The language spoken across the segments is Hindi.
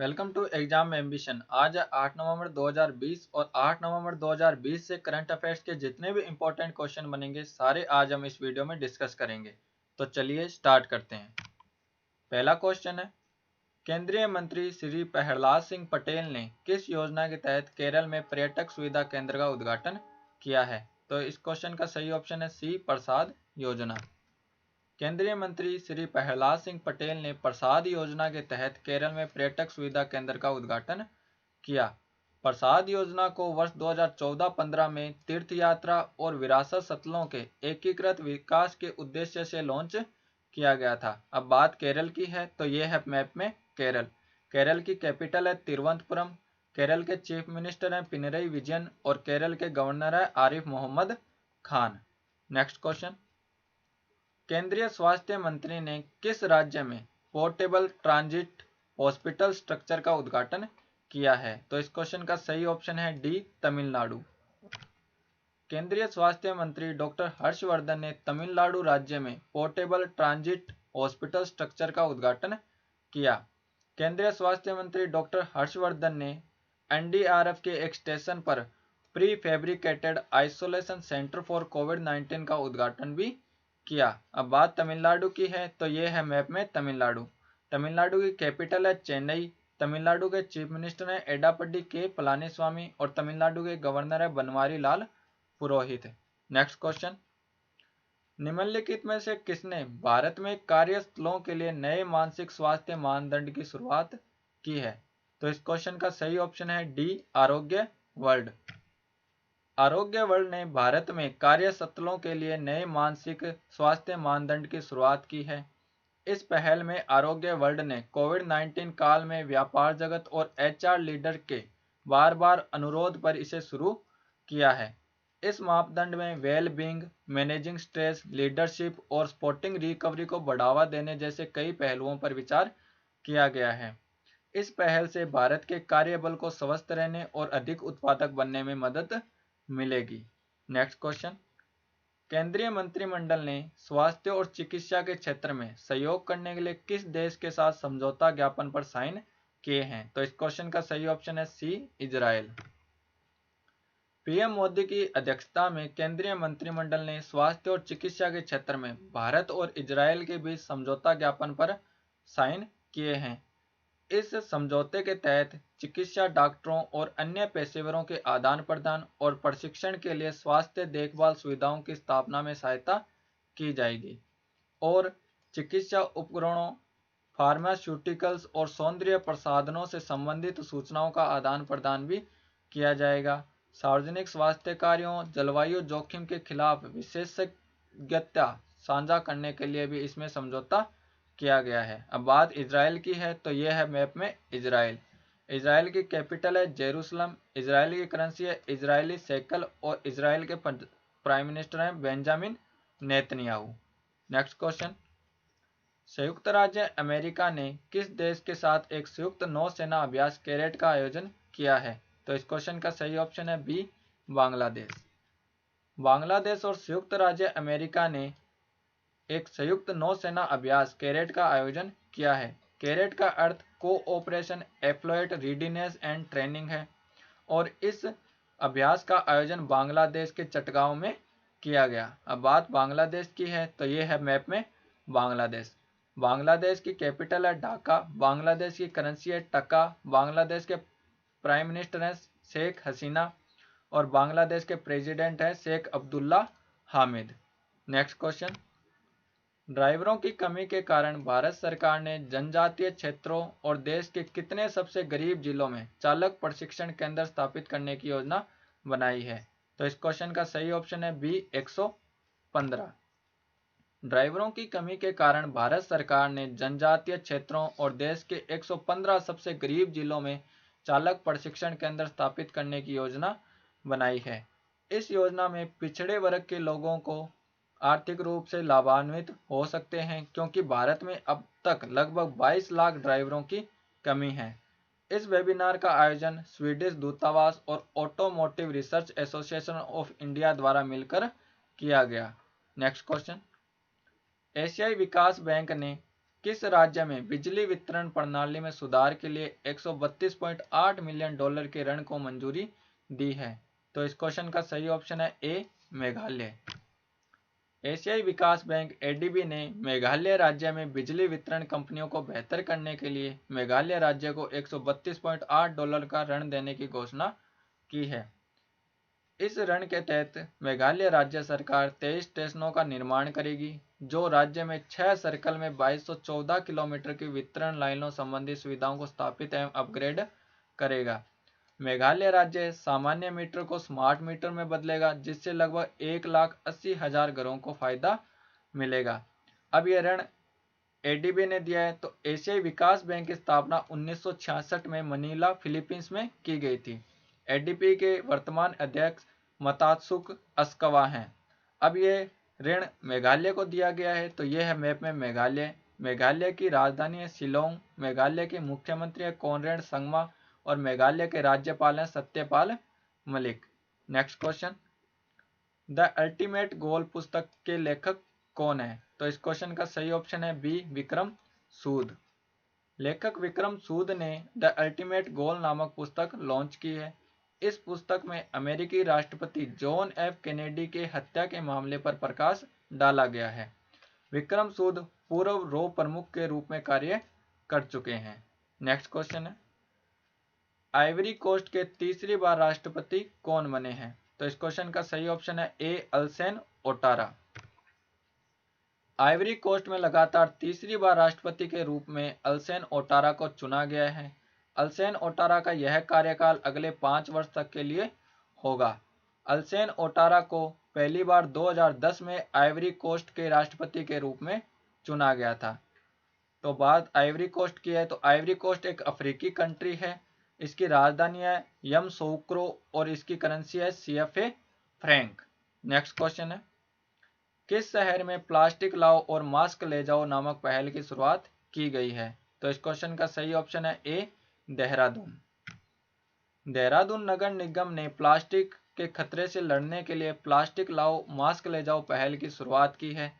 Welcome to exam ambition. आज है 8 नवंबर 2020 और 8 नवंबर 2020 से करंट अफेयर्स के जितने भी इंपॉर्टेंट क्वेश्चन बनेंगे सारे आज हम इस वीडियो में डिस्कस करेंगे। तो चलिए स्टार्ट करते हैं। पहला क्वेश्चन है, केंद्रीय मंत्री श्री प्रहलाद सिंह पटेल ने किस योजना के तहत केरल में पर्यटक सुविधा केंद्र का उद्घाटन किया है? तो इस क्वेश्चन का सही ऑप्शन है सी, प्रसाद योजना। केंद्रीय मंत्री श्री प्रहलाद सिंह पटेल ने प्रसाद योजना के तहत केरल में पर्यटक सुविधा केंद्र का उद्घाटन किया। प्रसाद योजना को वर्ष 2014-15 में तीर्थ यात्रा और विरासत स्थलों के एकीकृत विकास के उद्देश्य से लॉन्च किया गया था। अब बात केरल की है तो यह है मैप में केरल। केरल की कैपिटल है तिरुवनंतपुरम। केरल के चीफ मिनिस्टर हैं पिनरई विजयन और केरल के गवर्नर है आरिफ मोहम्मद खान। नेक्स्ट क्वेश्चन, केंद्रीय स्वास्थ्य मंत्री ने किस राज्य में पोर्टेबल ट्रांजिट हॉस्पिटल स्ट्रक्चर का उद्घाटन किया है? तो इस क्वेश्चन का सही ऑप्शन है डी, तमिलनाडु। केंद्रीय स्वास्थ्य मंत्री डॉक्टर हर्षवर्धन ने तमिलनाडु राज्य में पोर्टेबल ट्रांजिट हॉस्पिटल स्ट्रक्चर का उद्घाटन किया। केंद्रीय स्वास्थ्य मंत्री डॉक्टर हर्षवर्धन ने एनडीआरएफ के एक स्टेशन पर prefabricated isolation centre for कोविड-19 का उद्घाटन भी किया। अब बात तमिलनाडु की है तो ये है मैप में तमिलनाडु। तमिलनाडु की कैपिटल है चेन्नई। तमिलनाडु के चीफ मिनिस्टर हैं एडापड्डी के पलानीस्वामी और तमिलनाडु के गवर्नर है बनवारी लाल पुरोहित। नेक्स्ट क्वेश्चन, निम्नलिखित में से किसने भारत में कार्यस्थलों के लिए नए मानसिक स्वास्थ्य मानदंड की शुरुआत की है? तो इस क्वेश्चन का सही ऑप्शन है डी, आरोग्य वर्ल्ड। आरोग्य वर्ल्ड ने भारत में कार्यस्थलों के लिए नए मानसिक स्वास्थ्य मानदंड की शुरुआत की है। इस पहल में आरोग्य वर्ल्ड ने कोविड-19 काल में व्यापार जगत और एचआर लीडर के बार बार अनुरोध पर इसे शुरू किया है। इस मापदंड में well being, managing stress, leadership और स्पोर्टिंग रिकवरी को बढ़ावा देने जैसे कई पहलुओं पर विचार किया गया है। इस पहल से भारत के कार्यबल को स्वस्थ रहने और अधिक उत्पादक बनने में मदद मिलेगी। नेक्स्ट क्वेश्चन, केंद्रीय मंत्रिमंडल ने स्वास्थ्य और चिकित्सा के क्षेत्र में सहयोग करने के लिए किस देश के साथ समझौता ज्ञापन पर साइन किए हैं? तो इस क्वेश्चन का सही ऑप्शन है सी, इजराइल। पीएम मोदी की अध्यक्षता में केंद्रीय मंत्रिमंडल ने स्वास्थ्य और चिकित्सा के क्षेत्र में भारत और इजराइल के बीच समझौता ज्ञापन पर साइन किए हैं। इस समझौते के तहत चिकित्सा डॉक्टरों और अन्य पेशेवरों के आदान प्रदान और प्रशिक्षण के लिए स्वास्थ्य देखभाल सुविधाओं की स्थापना में सहायता की जाएगी और चिकित्सा उपकरणों, फार्मास्यूटिकल्स और सौंदर्य प्रसाधनों से संबंधित सूचनाओं का आदान प्रदान भी किया जाएगा। सार्वजनिक स्वास्थ्य कार्यों, जलवायु जोखिम के खिलाफ विशेषज्ञता साझा करने के लिए भी इसमें समझौता किया गया है। अब बात इजराइल की है तो यह है मैप में इजराइल। इजराइल की कैपिटल है जेरूसलम। इजराइल की करेंसी है इजरायली शेकल और इजराइल के प्राइम मिनिस्टर हैं बेंजामिन नेतन्याहू। नेक्स्ट क्वेश्चन, संयुक्त राज्य अमेरिका ने किस देश के साथ एक संयुक्त नौसेना अभ्यास कैरेट का आयोजन किया है? तो इस क्वेश्चन का सही ऑप्शन है बी, बांग्लादेश। बांग्लादेश और संयुक्त राज्य अमेरिका ने एक संयुक्त नौसेना अभ्यास कैरेट का आयोजन किया है। कैरेट का अर्थ कोऑपरेशन, एफ्लुएंट रीडीनेस एंड ट्रेनिंग है और इस अभ्यास का आयोजन बांग्लादेश के चटगांव में किया गया। अब बात बांग्लादेश की है तो ये है मैप में बांग्लादेश। बांग्लादेश की कैपिटल है ढाका। बांग्लादेश की करेंसी है टका। बांग्लादेश के प्राइम मिनिस्टर हैं शेख हसीना और बांग्लादेश के प्रेसिडेंट हैं शेख अब्दुल्ला हामिद। नेक्स्ट क्वेश्चन, ड्राइवरों की कमी के कारण भारत सरकार ने जनजातीय क्षेत्रों और देश के कितने सबसे गरीब जिलों में चालक प्रशिक्षण केंद्र स्थापित करने की योजना बनाई है? तो इस क्वेश्चन का सही ऑप्शन है बी, 115। ड्राइवरों की कमी के कारण भारत सरकार ने जनजातीय क्षेत्रों और देश के 115 सबसे गरीब जिलों में चालक प्रशिक्षण केंद्र स्थापित करने की योजना बनाई है। इस योजना में पिछड़े वर्ग के लोगों को आर्थिक रूप से लाभान्वित हो सकते हैं क्योंकि भारत में अब तक लगभग 22 लाख ड्राइवरों की कमी है। इस वेबिनार का आयोजन स्वीडिश दूतावास और automotive research association of India द्वारा मिलकर किया गया। नेक्स्ट क्वेश्चन, एशियाई विकास बैंक ने किस राज्य में बिजली वितरण प्रणाली में सुधार के लिए 132.8 मिलियन डॉलर के ऋण को मंजूरी दी है? तो इस क्वेश्चन का सही ऑप्शन है ए, मेघालय। एशियाई विकास बैंक एडीबी ने मेघालय राज्य में बिजली वितरण कंपनियों को बेहतर करने के लिए मेघालय राज्य को 132.8 डॉलर का ऋण देने की घोषणा की है। इस ऋण के तहत मेघालय राज्य सरकार 23 स्टेशनों का निर्माण करेगी, जो राज्य में 6 सर्कल में 2214 किलोमीटर की वितरण लाइनों संबंधी सुविधाओं को स्थापित एवं अपग्रेड करेगा। मेघालय राज्य सामान्य मीटर को स्मार्ट मीटर में बदलेगा, जिससे लगभग 1,80,000 घरों को फायदा मिलेगा। अब यह ऋण एडीबी ने दिया है। तो एशियाई विकास बैंक की स्थापना 1966 में मनीला, फिलीपींस में की गई थी। एडीबी के वर्तमान अध्यक्ष मतात्सुक अस्कवा हैं। अब ये ऋण मेघालय को दिया गया है। तो यह है मैप में मेघालय। मेघालय की राजधानी है शिलोंग। मेघालय के मुख्यमंत्री है कोनरेड संगमा और मेघालय के राज्यपाल हैं Satyapal Malik. Next question, the ultimate goal पुस्तक के लेखक कौन है? तो इस क्वेश्चन का सही ऑप्शन है बी, विक्रम सूद। लेखक विक्रम सूद ने द अल्टीमेट गोल नामक पुस्तक लॉन्च की है। इस पुस्तक में अमेरिकी राष्ट्रपति जॉन एफ कैनेडी के हत्या के मामले पर प्रकाश डाला गया है। विक्रम सूद पूर्व रो प्रमुख के रूप में कार्य कर चुके हैं। नेक्स्ट क्वेश्चन है, आइवरी कोस्ट के तीसरी बार राष्ट्रपति कौन बने हैं? तो इस क्वेश्चन का सही ऑप्शन है ए, अल्सेन ओटारा। आइवरी कोस्ट में लगातार तीसरी बार राष्ट्रपति के रूप में अल्सेन ओटारा को चुना गया है। अल्सेन ओटारा का यह कार्यकाल अगले 5 वर्ष तक के लिए होगा। अल्सेन ओटारा को पहली बार 2010 में आइवरी कोस्ट के राष्ट्रपति के रूप में चुना गया था। तो बात आइवरी कोस्ट की है, तो आइवरी कोस्ट एक अफ्रीकी कंट्री है। इसकी राजधानी है यमसोक्रो और इसकी करेंसी है CFA फ्रैंक। नेक्स्ट क्वेश्चन है, किस शहर में प्लास्टिक लाओ और मास्क ले जाओ नामक पहल की शुरुआत की गई है? तो इस क्वेश्चन का सही ऑप्शन है ए, देहरादून। देहरादून नगर निगम ने प्लास्टिक के खतरे से लड़ने के लिए प्लास्टिक लाओ मास्क ले जाओ पहल की शुरुआत की है।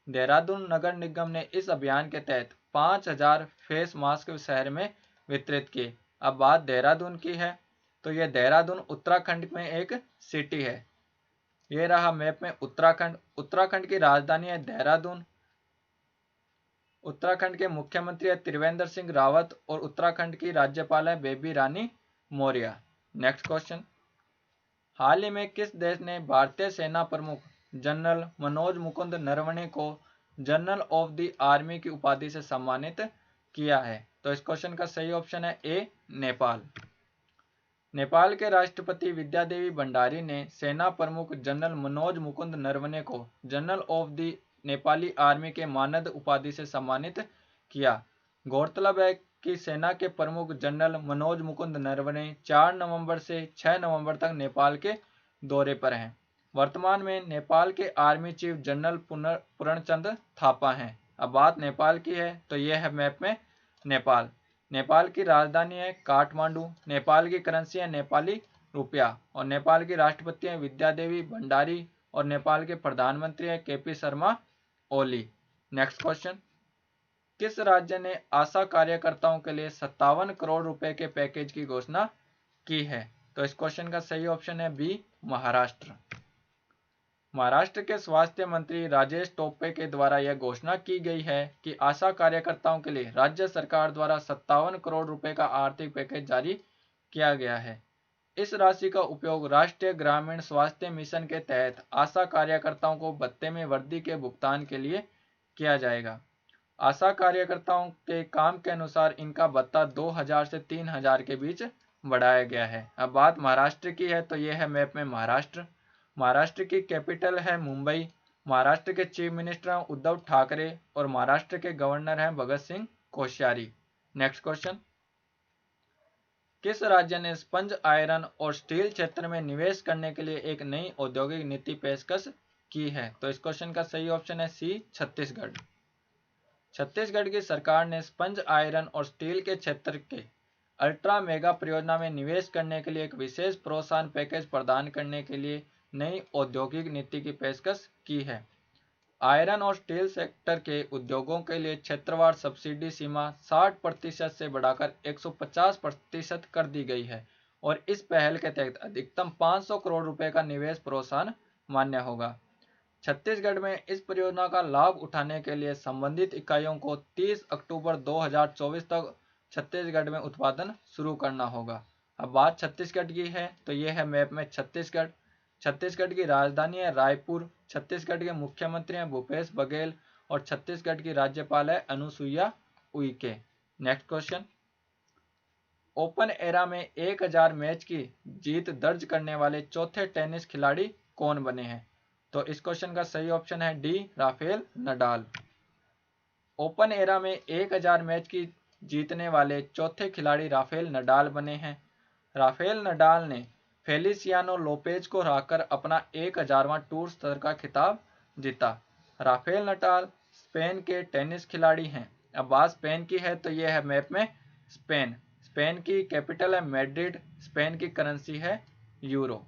देहरादून नगर निगम ने इस अभियान के तहत 5,000 फेस मास्क शहर में वितरित किए। अब बात देहरादून की है, तो यह देहरादून उत्तराखंड में एक सिटी है। ये रहा मैप में उत्तराखंड। उत्तराखंड की राजधानी है देहरादून। उत्तराखंड के मुख्यमंत्री है त्रिवेंद्र सिंह रावत और उत्तराखंड की राज्यपाल है बेबी रानी मौर्य। नेक्स्ट क्वेश्चन, हाल ही में किस देश ने भारतीय सेना प्रमुख जनरल मनोज मुकुंद नरवणे को जनरल ऑफ द आर्मी की उपाधि से सम्मानित किया है? तो इस क्वेश्चन का सही ऑप्शन है ए, नेपाल। नेपाल के राष्ट्रपति विद्यादेवी भंडारी ने सेना प्रमुख जनरल मनोज मुकुंद नरवणे को general of the Nepali army के मानद उपाधि से सम्मानित किया। गौरतलब है कि सेना के प्रमुख जनरल मनोज मुकुंद नरवणे 4 नवंबर से 6 नवंबर तक नेपाल के दौरे पर हैं। वर्तमान में नेपाल के army chief general Purnachand Thapa हैं। अब बात नेपाल की है, तो यह है मैप में नेपाल। नेपाल की राजधानी है काठमांडू। नेपाल की करेंसी है नेपाली रुपया और नेपाल की राष्ट्रपति है विद्यादेवी भंडारी और नेपाल के प्रधानमंत्री है KP Sharma Oli. Next question, किस राज्य ने आशा कार्यकर्ताओं के लिए 57 करोड़ रुपए के पैकेज की घोषणा की है? तो इस क्वेश्चन का सही ऑप्शन है बी, महाराष्ट्र। महाराष्ट्र के स्वास्थ्य मंत्री राजेश टोपे के द्वारा यह घोषणा की गई है कि आशा कार्यकर्ताओं के लिए राज्य सरकार द्वारा 57 करोड़ रुपए का आर्थिक पैकेज जारी किया गया है। इस राशि का उपयोग राष्ट्रीय ग्रामीण स्वास्थ्य मिशन के तहत आशा कार्यकर्ताओं को भत्ते में वृद्धि के भुगतान के लिए किया जाएगा। आशा कार्यकर्ताओं के काम के अनुसार इनका भत्ता 2,000 से 3,000 के बीच बढ़ाया गया है। अब बात महाराष्ट्र की है, तो यह है मैप में महाराष्ट्र। महाराष्ट्र की कैपिटल है मुंबई। महाराष्ट्र के चीफ मिनिस्टर हैं उद्धव ठाकरे और महाराष्ट्र के गवर्नर हैं भगत सिंह कोश्यारी। नेक्स्ट क्वेश्चन, किस राज्य ने स्पंज आयरन और स्टील क्षेत्र में निवेश करने के लिए एक नई औद्योगिक नीति पेशकश की है? तो इस क्वेश्चन का सही ऑप्शन है सी, छत्तीसगढ़। छत्तीसगढ़ की सरकार ने स्पंज आयरन और स्टील के क्षेत्र के अल्ट्रा मेगा परियोजना में निवेश करने के लिए एक विशेष प्रोत्साहन पैकेज प्रदान करने के लिए नई औद्योगिक नीति की पेशकश की है। आयरन और स्टील सेक्टर के उद्योगों के लिए क्षेत्रवार सब्सिडी सीमा 60% से बढ़ाकर 150% कर दी गई है और इस पहल के तहत अधिकतम 500 करोड़ रुपए का निवेश प्रोत्साहन मान्य होगा। छत्तीसगढ़ में इस परियोजना का लाभ उठाने के लिए संबंधित इकाइयों को 30 अक्टूबर 2024 तक छत्तीसगढ़ में उत्पादन शुरू करना होगा। अब बात छत्तीसगढ़ की है तो यह है मैप में छत्तीसगढ़। छत्तीसगढ़ की राजधानी है रायपुर। छत्तीसगढ़ के मुख्यमंत्री हैं भूपेश बघेल और छत्तीसगढ़ की राज्यपाल है Anusuiya Uikey. Next question, open era में 1000 मैच की जीत दर्ज करने वाले चौथे टेनिस खिलाड़ी कौन बने हैं? तो इस क्वेश्चन का सही ऑप्शन है D, Rafael Nadal. Open era में 1000 मैच की जीतने वाले चौथे खिलाड़ी राफेल नडाल बने हैं। राफेल नडाल ने फेलिसियानो लोपेज को हराकर अपना 1000वां टूर स्तर का खिताब जीता। राफेल नडाल स्पेन के टेनिस खिलाड़ी हैं। अब बात स्पेन की है तो यह है मैप में स्पेन। स्पेन की कैपिटल है मैड्रिड। स्पेन की करेंसी है यूरो।